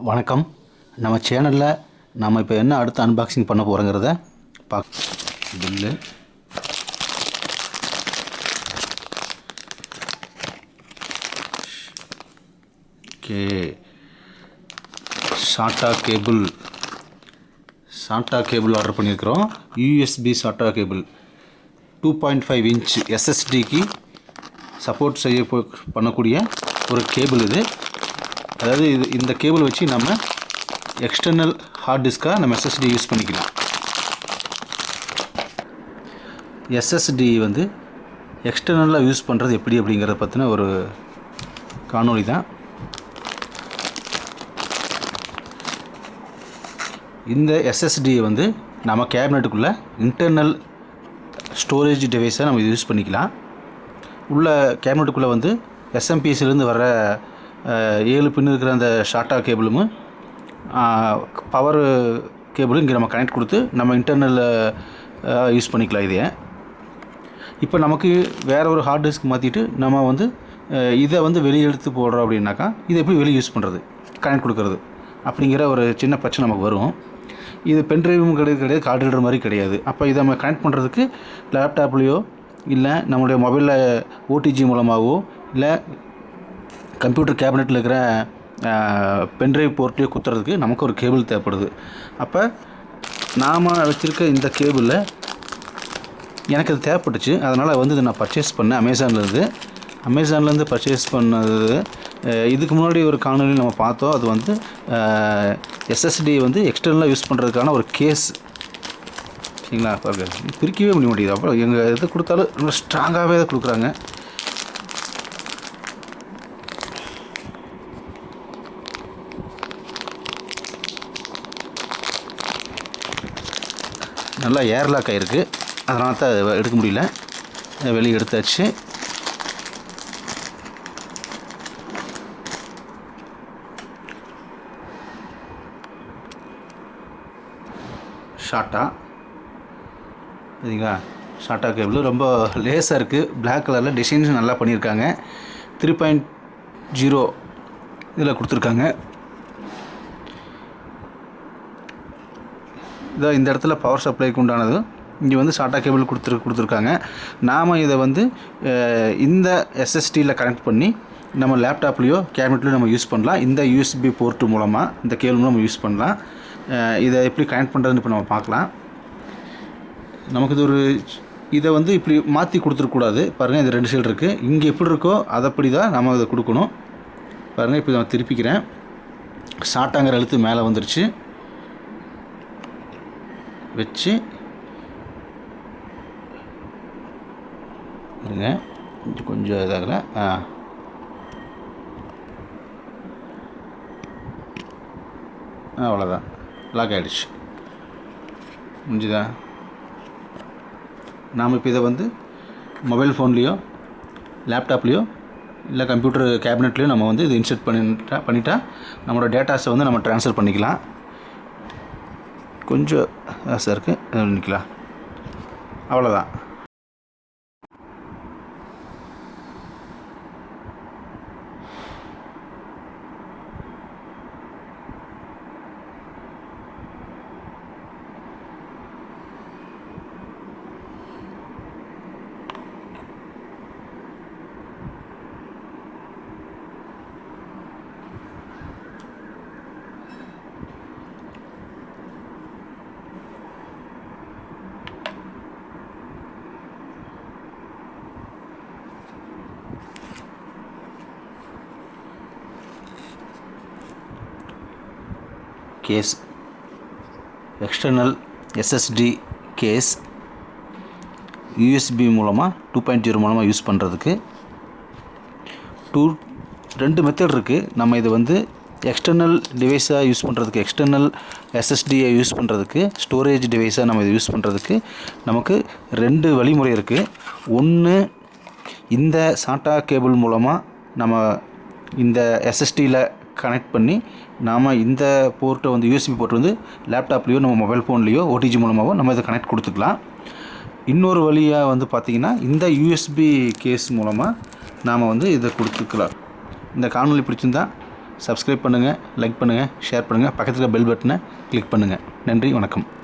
வணக்கம். நம்ம சேனலில் நம்ம இப்போ என்ன அடுத்து அன்பாக்சிங் பண்ண போகிறோங்கிறத பில்லு, சாட்டா கேபிள் ஆர்டர் பண்ணியிருக்கிறோம். யூஎஸ்பி சாட்டா கேபிள் 2.5 இன்ச் எஸ்எஸ்டிக்கு சப்போர்ட் பண்ணக்கூடிய ஒரு கேபிள் இது. அதாவது இந்த கேபிள் வச்சு நம்ம எக்ஸ்டர்னல் ஹார்ட் டிஸ்க்காக நம்ம எஸ்எஸ்டி யூஸ் பண்ணிக்கலாம். எஸ்எஸ்டி வந்து எக்ஸ்டர்னலாக யூஸ் பண்ணுறது எப்படி அப்படிங்கிறத பற்றின ஒரு காணொளி தான். இந்த எஸ்எஸ்டியை வந்து நம்ம கேபினெட்டுக்குள்ளே இன்டர்னல் ஸ்டோரேஜ் டிவைஸை நம்ம யூஸ் பண்ணிக்கலாம். உள்ள கேபினெட்டுக்குள்ளே வந்து எஸ்எம்பிஎஸ்லேருந்து வர 7 பின் இருக்கிற அந்த ஷார்ட்டா கேபிளும் பவர் கேபிளும் இங்கே நம்ம கனெக்ட் கொடுத்து நம்ம இன்டர்னல் யூஸ் பண்ணிக்கலாம். இதையே இப்போ நமக்கு வேறு ஒரு ஹார்ட் டிஸ்க் மாற்றிட்டு நம்ம வந்து இதை வந்து வெளியே எடுத்து போடுறோம் அப்படின்னாக்கா இதை எப்படி வெளியே யூஸ் பண்ணுறது, கனெக்ட் கொடுக்கறது அப்படிங்கிற ஒரு சின்ன பிரச்சனை நமக்கு வரும். இது பென்ட்ரைவும் கிடையாது, கார்டு ரீடர் மாதிரி கிடையாது. அப்போ இதை நம்ம கனெக்ட் பண்ணுறதுக்கு லேப்டாப்லேயோ இல்லை நம்மளுடைய மொபைலில் ஓடிஜி மூலமாகவோ இல்லை கம்ப்யூட்டர் கேபினெட்டில் இருக்கிற பென்ட்ரைவ் போர்ட்லேயோ குத்துறதுக்கு நமக்கு ஒரு கேபிள் தேவைப்படுது. அப்போ நாம் வச்சுருக்க இந்த கேபிளில் எனக்கு அது தேவைப்பட்டுச்சு. அதனால் வந்து இதை நான் பர்ச்சேஸ் பண்ணேன் அமேசான்லேருந்து பர்ச்சேஸ் பண்ணது. இதுக்கு முன்னாடி ஒரு காணொலியில் நம்ம பார்த்தோம். அது வந்து எஸ்எஸ்டி வந்து எக்ஸ்டர்னலாக யூஸ் பண்ணுறதுக்கான ஒரு கேஸ். சரிங்களா? பிரிக்கவே முடிய மாட்டேங்குது. அப்புறம் எங்கள் எது கொடுத்தாலும் ரொம்ப ஸ்ட்ராங்காகவே இதை கொடுக்குறாங்க. நல்லா ஏர்லாக் ஆகிருக்கு. அதனால தான் எடுக்க முடியல, வெளியே எடுத்தாச்சு. ஷார்ட்டா சரிங்களா? ஷார்ட்டா கேபிள் ரொம்ப லேஸாக இருக்குது. பிளாக் கலரில் டிசைன்ஸ் நல்லா பண்ணியிருக்காங்க. 3.0 இதில் கொடுத்துருக்காங்க. இதோ இந்த இடத்துல பவர் சப்ளைக்கு உண்டானது இங்கே வந்து ஷார்ட்டா கேபிள் கொடுத்துருக்காங்க. நாம் இதை வந்து இந்த எஸ்எஸ்டியில் கனெக்ட் பண்ணி நம்ம லேப்டாப்லேயோ கேபினெட்லேயோ நம்ம யூஸ் பண்ணலாம். இந்த யூஎஸ்பி போர்ட்டு மூலமாக இந்த கேபிள் மூலம் நம்ம யூஸ் பண்ணலாம். இதை எப்படி கனெக்ட் பண்ணுறதுன்னு இப்போ நம்ம பார்க்கலாம். நமக்கு இது இதை வந்து இப்படி மாற்றி கொடுத்துருக்கூடாது. பாருங்கள், இது 2 சைடு இருக்குது. இங்கே எப்படி இருக்கோ அதைப்படி தான் நம்ம இதை கொடுக்கணும். பாருங்கள், இப்போ நான் திருப்பிக்கிறேன். ஷார்ட்டாங்கிற எழுத்து மேலே வந்துருச்சு. வச்சு இருங்க, கொஞ்சம் இதாகலை. அவ்வளோதான், லாக் ஆகிடுச்சு. முடிஞ்சுதா? நாம் இப்போ இதை வந்து மொபைல் ஃபோன்லேயோ லேப்டாப்லேயோ இல்லை கம்ப்யூட்டர் கேபினெட்லேயோ நம்ம வந்து இதை இன்சர்ட் பண்ணிட்டா நம்மளோட டேட்டாஸை வந்து நம்ம ட்ரான்ஸ்ஃபர் பண்ணிக்கலாம். கொஞ்சம் ஆசை இருக்குது, நிற்கலாம். அவ்வளோதான். Case, external SSD case USB மூலமாக 2.0 மூலமாக யூஸ் பண்ணுறதுக்கு 2 மெத்தட் இருக்குது. நம்ம இதை வந்து எக்ஸ்டர்னல் டிவைஸாக யூஸ் பண்ணுறதுக்கு, எக்ஸ்டர்னல் எஸ்எஸ்டியை யூஸ் பண்ணுறதுக்கு, ஸ்டோரேஜ் டிவைஸாக நம்ம இதை யூஸ் பண்ணுறதுக்கு நமக்கு 2 வழிமுறை இருக்குது. ஒன்று, இந்த சாட்டா கேபிள் மூலமாக நம்ம இந்த எஸ்எஸ்டியில் கனெக்ட் பண்ணி நாம் இந்த போர்ட்டை வந்து யூஎஸ்பி போர்ட் வந்து லேப்டாப்லேயோ நம்ம மொபைல் ஃபோன்லேயோ ஓடிஜி மூலமாகவோ நம்ம இதை கனெக்ட் கொடுத்துக்கலாம். இன்னொரு வழியாக வந்து பார்த்திங்கன்னா இந்த யூஎஸ்பி கேஸ் மூலமாக நாம் வந்து இதை கொடுத்துக்கலாம். இந்த காணொளி பிடிச்சிருந்தா சப்ஸ்கிரைப் பண்ணுங்கள், லைக் பண்ணுங்கள், ஷேர் பண்ணுங்கள், பக்கத்தில் பெல் பட்டனை கிளிக் பண்ணுங்கள். நன்றி, வணக்கம்.